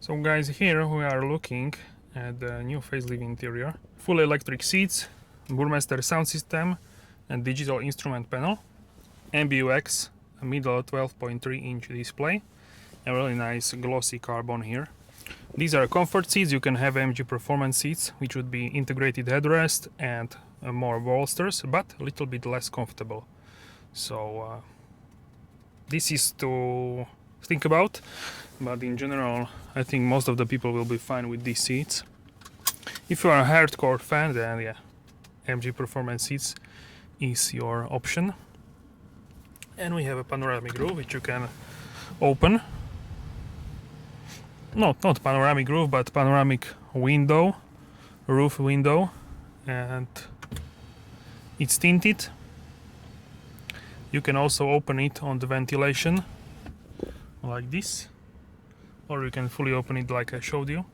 So guys, here we are looking at the new facelift interior. Full electric seats, Burmester sound system and digital instrument panel, MBUX, a middle 12.3-inch display, a really nice glossy carbon here. These are comfort seats. You can have AMG performance seats, which would be integrated headrest and more bolsters, but a little bit less comfortable. So this is to think about, but in general I think most of the people will be fine with these seats. If you are a hardcore fan, then yeah, AMG performance seats is your option. And we have a panoramic roof which you can open. No, not panoramic roof, but panoramic window, roof window, and it's tinted. You can also open it on the ventilation like this, or you can fully open it like I showed you.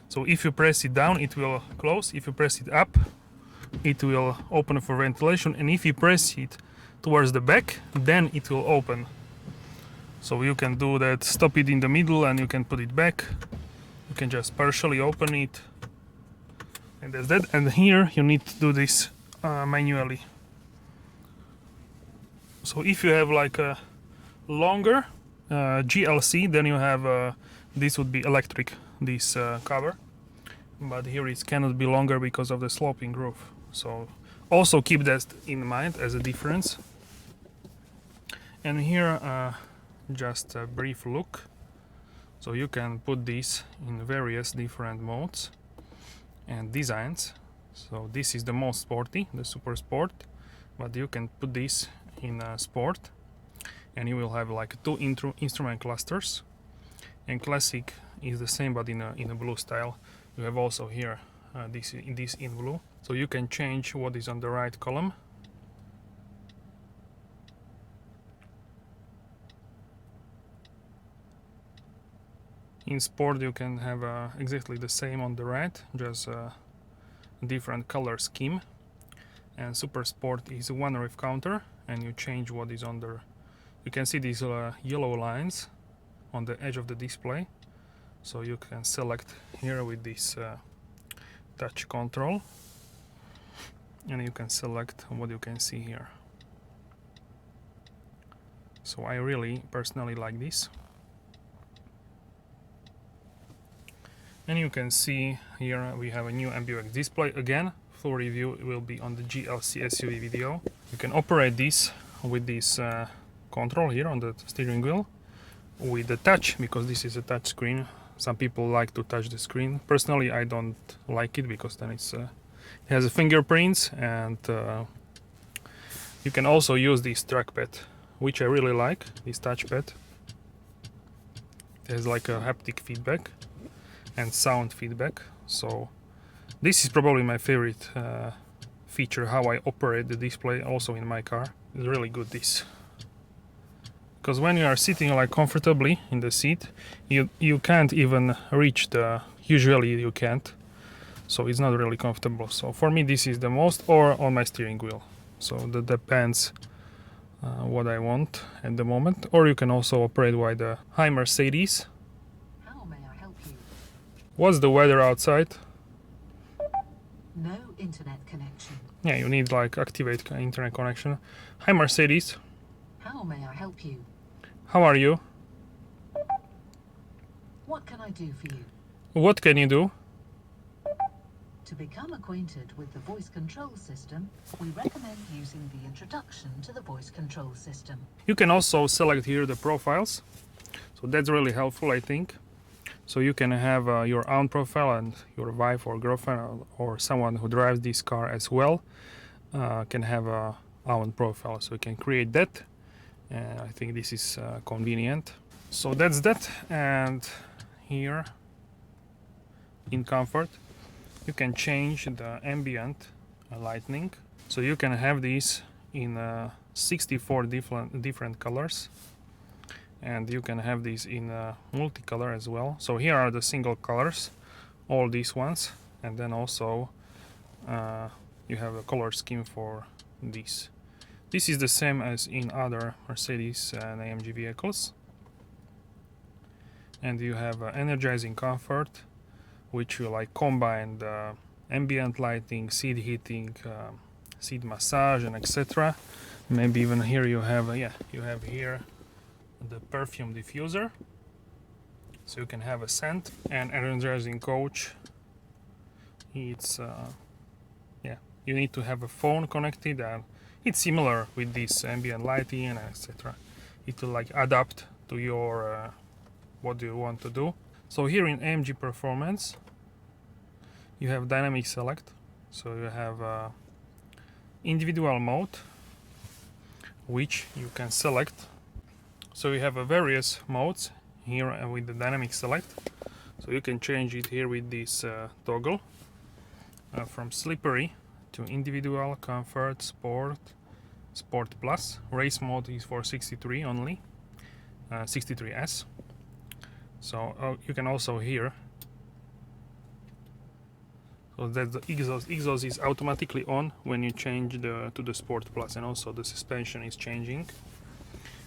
So if you press it down, it will close. If you press it up, it will open for ventilation, and if you press it towards the back, then it will open. So you can do that, stop it in the middle, and you can put it back. You can just partially open it, and that's that. And here you need to do this manually. So if you have like a longer GLC, then you have this would be electric, this cover, but here it cannot be longer because of the sloping roof. So also keep that in mind as a difference. And here just a brief look. So you can put this in various different modes and designs. So this is the most sporty, the super sport, but you can put this in sport, and you will have like two instrument clusters. And classic is the same, but in a blue style. You have also here this in blue, so you can change what is on the right column. In sport you can have exactly the same on the right, just a different color scheme. And super sport is one rev counter, and you change what is on the. You can see these yellow lines on the edge of the display, so you can select here with this touch control, and you can select what you can see here. So I really personally like this. And you can see here we have a new MBUX display. Again, full review will be on the GLC SUV video. You can operate this with this control here on the steering wheel with the touch, because this is a touch screen. Some people like to touch the screen. Personally, I don't like it because then it has fingerprints, and you can also use this trackpad, which I really like, this touchpad. It has like a haptic feedback and sound feedback. So this is probably my favorite feature, how I operate the display also in my car. It's really good, this. Because when you are sitting like comfortably in the seat, you can't even reach the, usually you can't, so it's not really comfortable. So for me this is the most, or on my steering wheel. So that depends what I want at the moment. Or you can also operate by the Hi Mercedes. How may I help you? What's the weather outside? No internet connection. Yeah, you need like activate internet connection. Hi Mercedes. How may I help you? How are you? What can I do for you? What can you do? To become acquainted with the voice control system, we recommend using the introduction to the voice control system. You can also select here the profiles, so that's really helpful, I think. So you can have your own profile, and your wife or girlfriend or someone who drives this car as well can have a own profile, so you can create that. And I think this is convenient. So that's that. And here in comfort you can change the ambient lighting, so you can have these in 64 different colors, and you can have these in multicolor as well. So here are the single colors, all these ones, and then also you have a color scheme for these. This is the same as in other Mercedes and AMG vehicles. And you have energizing comfort, which you like combine the ambient lighting, seat heating, seat massage, and etc. Maybe even here you have you have here the perfume diffuser, so you can have a scent. And energizing coach, it's you need to have a phone connected, and it's similar with this ambient lighting and etc. It will like adapt to your what do you want to do. So here in AMG Performance you have dynamic select, so you have individual mode which you can select. So you have various modes here with the dynamic select, so you can change it here with this toggle from slippery to individual, comfort, sport, sport plus. Race mode is for 63 only, 63S. So you can also hear, so that the exhaust is automatically on when you change to the sport plus, and also the suspension is changing.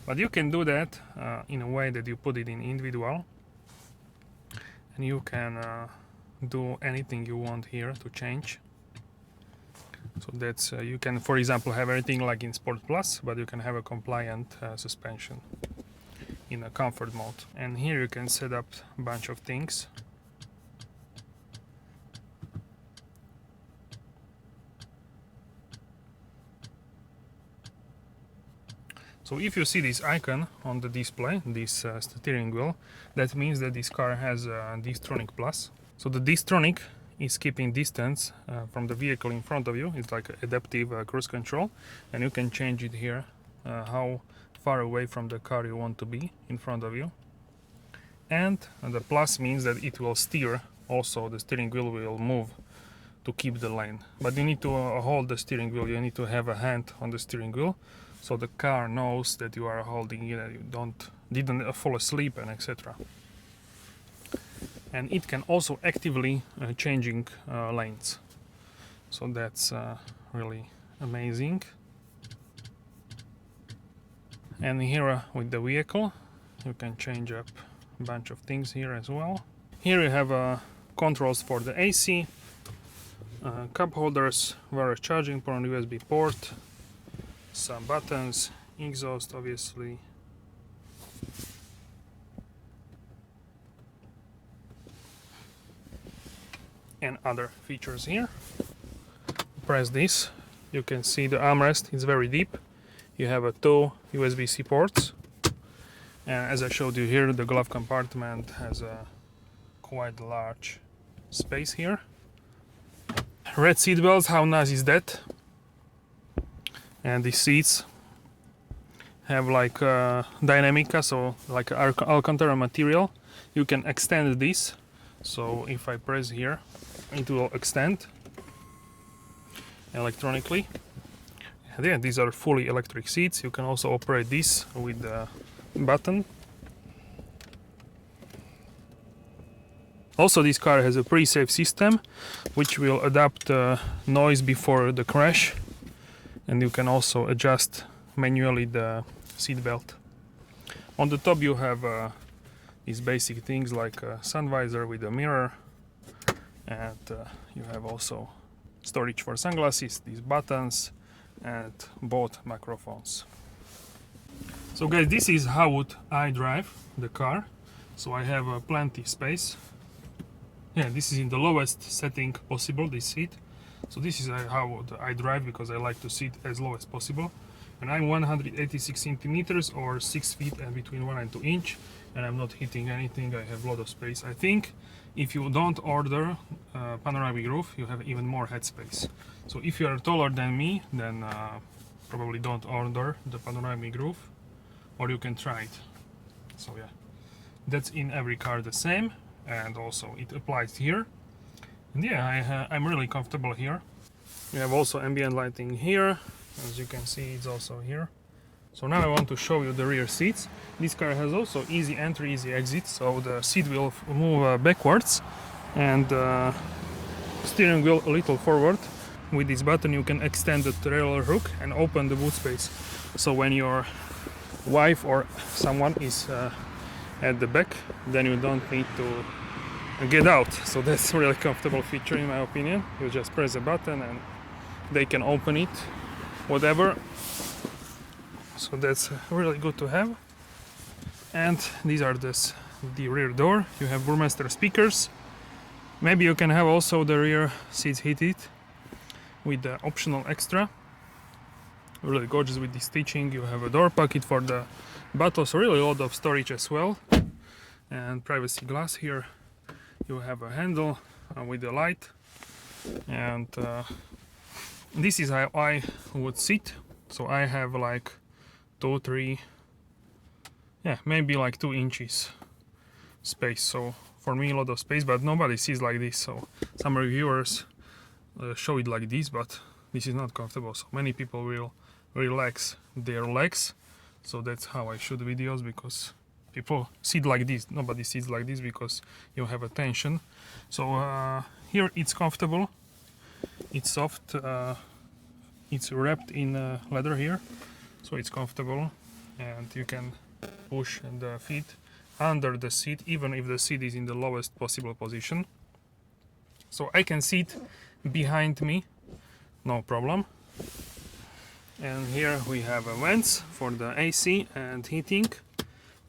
But you can do that in a way that you put it in individual, and you can do anything you want here to change. So that's you can, for example, have everything like in Sport Plus, but you can have a compliant suspension in a comfort mode. And here you can set up a bunch of things. So if you see this icon on the display, this steering wheel, that means that this car has a Distronic Plus. So the Distronic is keeping distance from the vehicle in front of you. It's like adaptive cruise control, and you can change it here how far away from the car you want to be in front of you. And the plus means that it will steer, also the steering wheel will move to keep the lane. But you need to hold the steering wheel, you need to have a hand on the steering wheel, so the car knows that you are holding it, that you didn't fall asleep, and etc. And it can also actively changing lanes, so that's really amazing. And here with the vehicle you can change up a bunch of things here as well. Here you have controls for the AC, cup holders, wireless charging port, USB port, some buttons, exhaust obviously, and other features here. Press this, you can see the armrest is very deep. You have 2 USB-C ports, and as I showed you here, the glove compartment has a quite large space here. Red seat belts, how nice is that? And the seats have like Dynamica, so like Alcantara material. You can extend this, so if I press here, it will extend electronically. And yeah, these are fully electric seats. You can also operate this with the button. Also, this car has a pre-save system which will adapt noise before the crash, and you can also adjust manually the seat belt. On the top you have these basic things like a sun visor with a mirror, and you have also storage for sunglasses, these buttons, and both microphones. So guys, this is how would I drive the car. So I have plenty space. Yeah, this is in the lowest setting possible, this seat. So this is how would I drive, because I like to sit as low as possible. And I'm 186 centimeters or 6 feet and between 1 and 2 inch, and I'm not hitting anything. I have a lot of space. I think if you don't order panoramic roof, you have even more headspace. So if you are taller than me, then probably don't order the panoramic roof, or you can try it. So yeah, that's in every car the same, and also it applies here. And yeah, I'm really comfortable here. We have also ambient lighting here. As you can see, it's also here. So now I want to show you the rear seats. This car has also easy entry, easy exit, so the seat will move backwards, and steering wheel a little forward. With this button you can extend the trailer hook and open the boot space. So when your wife or someone is at the back, then you don't need to get out. So that's a really comfortable feature in my opinion. You just press a button and they can open it, whatever. So that's really good to have. And these are the rear door. You have Burmester speakers. Maybe you can have also the rear seats heated with the optional extra. Really gorgeous with the stitching. You have a door pocket for the bottles, really a lot of storage as well. And privacy glass here. You have a handle with the light. And this is how I would sit. So I have like 2, 3, yeah, maybe like 2 inches space. So for me a lot of space, but nobody sees like this. So some reviewers show it like this, but this is not comfortable. So many people will relax their legs. So that's how I shoot videos, because people sit like this. Nobody sits like this because you have a tension. So here it's comfortable. It's soft. It's wrapped in leather here, so it's comfortable, and you can push the feet under the seat even if the seat is in the lowest possible position. So I can sit behind me, no problem. And here we have a vents for the AC and heating,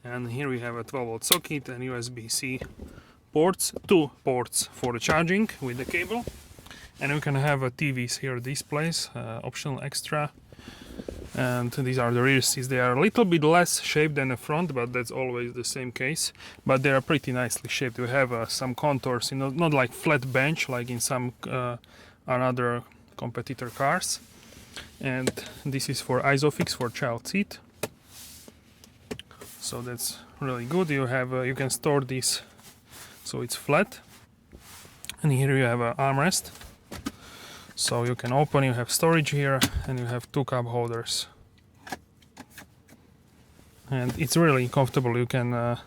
and here we have a 12-volt socket and USB-C ports, 2 ports for the charging with the cable, and we can have a TVs here, displays, optional extra. And these are the rear seats. They are a little bit less shaped than the front, but that's always the same case. But they are pretty nicely shaped. We have some contours, you know, not like flat bench like in some another competitor cars. And this is for ISOFIX for child seat. So that's really good. You have you can store this, so it's flat. And here you have an armrest. So you can open, you have storage here, and you have 2 cup holders. And it's really comfortable. You can,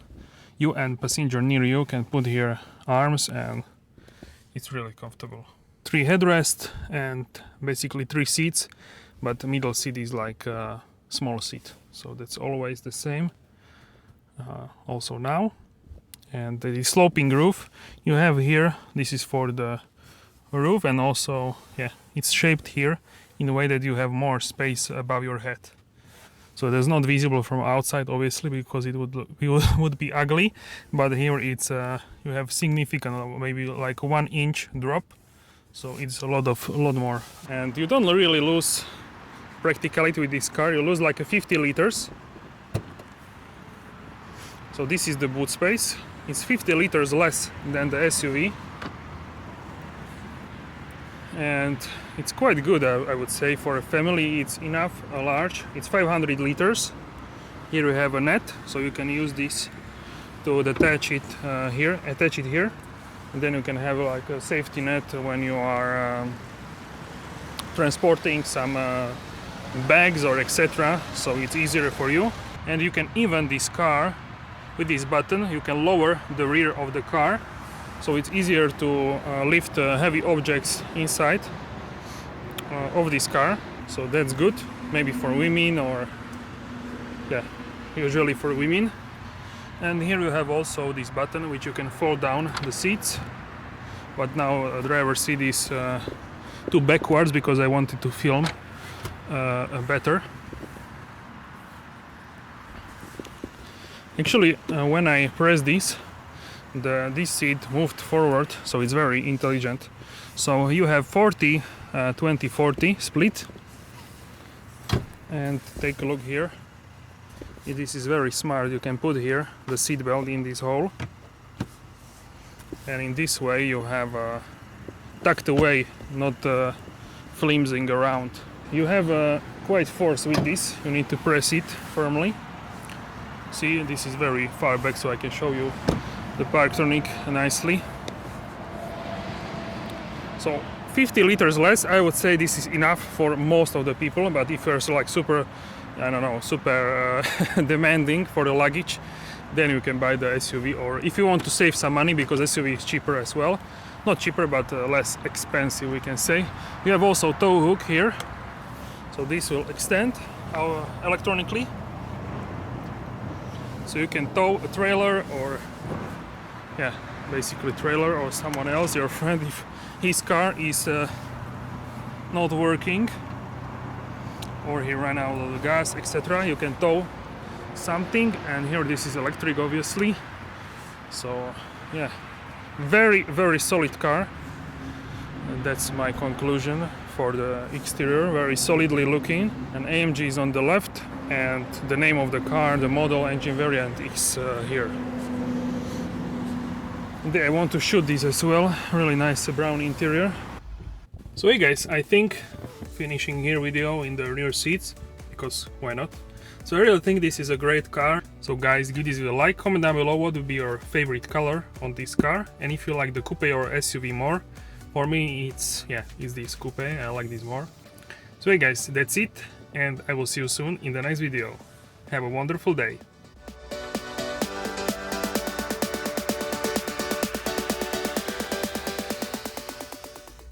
you and passenger near you can put here arms, and it's really comfortable. 3 headrests and basically 3 seats, but the middle seat is like a small seat. So that's always the same, also now. And the sloping roof you have here, this is for the roof, and also, yeah, it's shaped here in a way that you have more space above your head. So that's not visible from outside, obviously, because it would be ugly. But here it's you have significant, maybe like 1 inch drop. So it's a lot more, and you don't really lose practicality with this car. You lose like a 50 liters. So this is the boot space. It's 50 liters less than the SUV. And it's quite good, I would say. For a family it's enough, large. It's 500 liters. Here we have a net, so you can use this to attach it here, and then you can have like a safety net when you are transporting some bags or etc. So it's easier for you. And you can even this car with this button, you can lower the rear of the car. So it's easier to lift heavy objects inside of this car. So that's good, maybe for women, or yeah, usually for women. And here you have also this button which you can fold down the seats. But now driver's seat is too backwards because I wanted to film better. Actually, when I press this, this seat moved forward, so it's very intelligent. So you have 40, 20, 40 split. And take a look here. This is very smart. You can put here the seat belt in this hole. And in this way you have tucked away, not flimsing around. You have quite force with this. You need to press it firmly. See, this is very far back, so I can show you the Parktronic nicely. So 50 liters less, I would say this is enough for most of the people, but if you're like super, I don't know, super demanding for the luggage, then you can buy the SUV. Or if you want to save some money, because SUV is cheaper as well, not cheaper but less expensive, we can say. You have also tow hook here, so this will extend electronically. so you can tow a trailer, or yeah, basically trailer, or someone else, your friend, if his car is not working or he ran out of the gas, etc. You can tow something, and here this is electric, obviously. So yeah, very solid car, and that's my conclusion for the exterior. Very solidly looking, and AMG is on the left, and the name of the car, the model, engine variant is here. I want to shoot this as well. Really nice brown interior. So hey guys, I think finishing here video in the rear seats, because why not? So I really think this is a great car. So guys, give this video a like, comment down below what would be your favorite color on this car, and if you like the coupe or SUV more. For me it's this coupe, I like this more. So hey guys, that's it, and I will see you soon in the next video. Have a wonderful day.